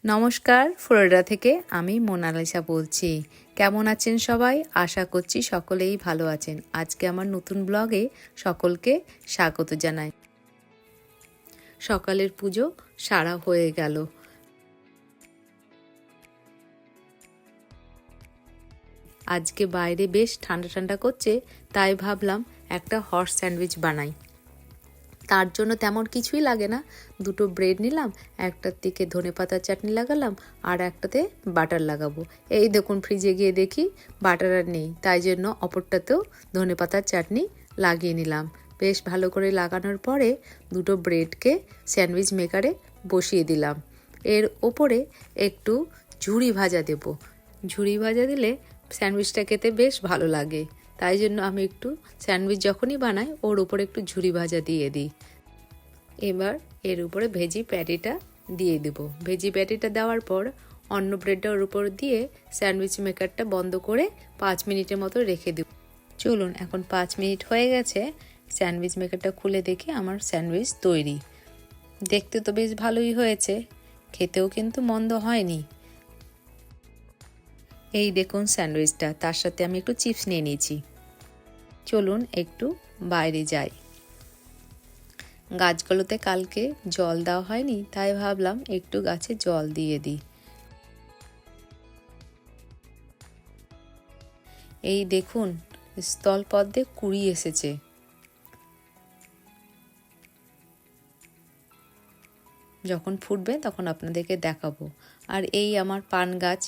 নমস্কার, ফ্লোরিডা থেকে আমি মোনালিসা বলছি। কেমন আছেন সবাই? আশা করছি সকলেই ভালো আছেন। আজকে আমার নতুন ব্লগে সকলকে স্বাগত জানাই। সকালের পুজো সারা হয়ে গেল। আজকে বাইরে বেশ ঠান্ডা ঠান্ডা করছে, তাই ভাবলাম একটা হট স্যান্ডউইচ বানাই। তার জন্য তেমন কিছুই লাগে না, দুটো ব্রেড নিলাম, একটার দিকে ধনেপাতার চাটনি লাগালাম আর একটাতে বাটার লাগাবো। এই দেখুন, ফ্রিজে গিয়ে দেখি বাটার আর নেই, তাই জন্য অপরটাতেও ধনেপাতার চাটনি লাগিয়ে নিলাম। বেশ ভালো করে লাগানোর পরে দুটো ব্রেডকে স্যান্ডউইচ মেকারে বসিয়ে দিলাম। এর ওপরে একটু ঝুরি ভাজা দেব। ঝুরি ভাজা দিলে স্যান্ডউইচটা খেতে বেশ ভালো লাগে, তাই জন্য আমি একটু স্যান্ডউইচ যখনই বানাই ওর উপরে একটু ঝুরি ভাজা দিয়ে দিই। এবার এর উপরে ভেজি প্যাটিটা দিয়ে দেব। ভেজি প্যাটিটা দেওয়ার পর অন্য ব্রেডটা ওর উপর দিয়ে স্যান্ডউইচ মেকারটা বন্ধ করে 5 মিনিটের মতো রেখে দেব। চলুন, এখন 5 মিনিট হয়ে গেছে। স্যান্ডউইচ মেকারটা খুলে দেখি আমার স্যান্ডউইচ তৈরি। দেখতে তো বেশ ভালোই হয়েছে, খেতেও কিন্তু মন্দ হয়নি। এই দেখুন স্যান্ডউইচটা, তার সাথে আমি একটু চিপস নিয়ে নিয়েছি। চলুন একটু বাইরে যাই। গাছগুলোতে কালকে জল দেওয়া হয়নি, তাই ভাবলাম একটু গাছে জল দিয়ে দিই। এই দেখুন, স্থলপদ্মে কুঁড়ি এসেছে। যখন ফুটবে তখন আপনাদেরকে দেখাবো। আর এই আমার পান গাছ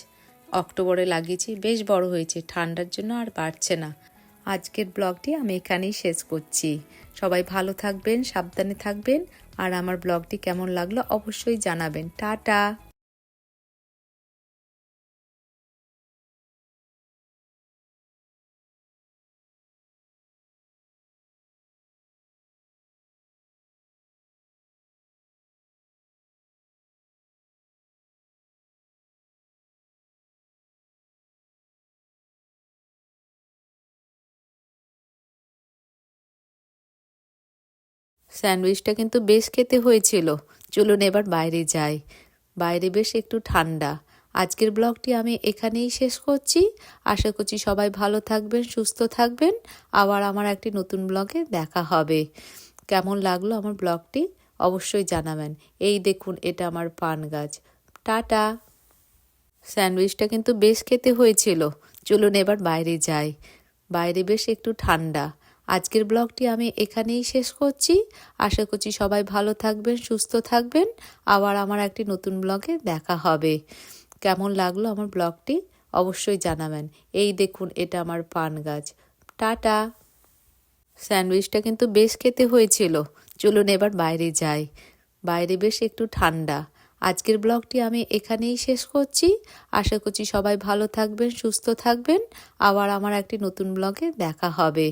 অক্টোবরে লাগিয়েছি, বেশ বড় হয়েছে, ঠান্ডার জন্য আর বাড়ছে না। আজকের ব্লগটি আমি এখানেই শেষ করছি। সবাই ভালো থাকবেন, সাবধানে থাকবেন, আর আমার ব্লগটি কেমন লাগলো অবশ্যই জানাবেন। টাটা। স্যান্ডউইচটা কিন্তু বেশ খেতে হয়েছিল। চলুন এবার বাইরে যাই। বাইরে বেশ একটু ঠান্ডা। আজকের ব্লগটি আমি এখানেই শেষ করছি। আশা করছি সবাই ভালো থাকবেন, সুস্থ থাকবেন। আবার আমার একটি নতুন ব্লগে দেখা হবে। কেমন লাগলো আমার ব্লগটি অবশ্যই জানাবেন। এই দেখুন, এটা আমার পান গাছ। টাটা। স্যান্ডউইচটা কিন্তু বেশ খেতে হয়েছিল। চলুন এবার বাইরে যাই। বাইরে বেশ একটু ঠান্ডা। আজকের ব্লগটি আমি এখানেই শেষ করছি। আশা করছি সবাই ভালো থাকবেন, সুস্থ থাকবেন। আবার আমার একটি নতুন ব্লগে দেখা হবে। কেমন লাগলো আমার ব্লগটি অবশ্যই জানাবেন। এই দেখুন, এটা আমার পান গাছ। টাটা। স্যান্ডউইচটা কিন্তু বেশ খেতে হয়েছিল। চলুন এবার বাইরে যাই। বাইরে বেশ একটু ঠান্ডা। আজকের ব্লগটি আমি এখানেই শেষ করছি। আশা করছি সবাই ভালো থাকবেন, সুস্থ থাকবেন। আবার আমার একটি নতুন ব্লগে দেখা হবে।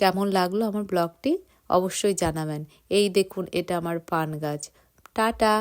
কেমন লাগলো আমার ব্লগটি অবশ্যই জানাবেন। এই দেখুন, এটা আমার পান গাছ। টাটা।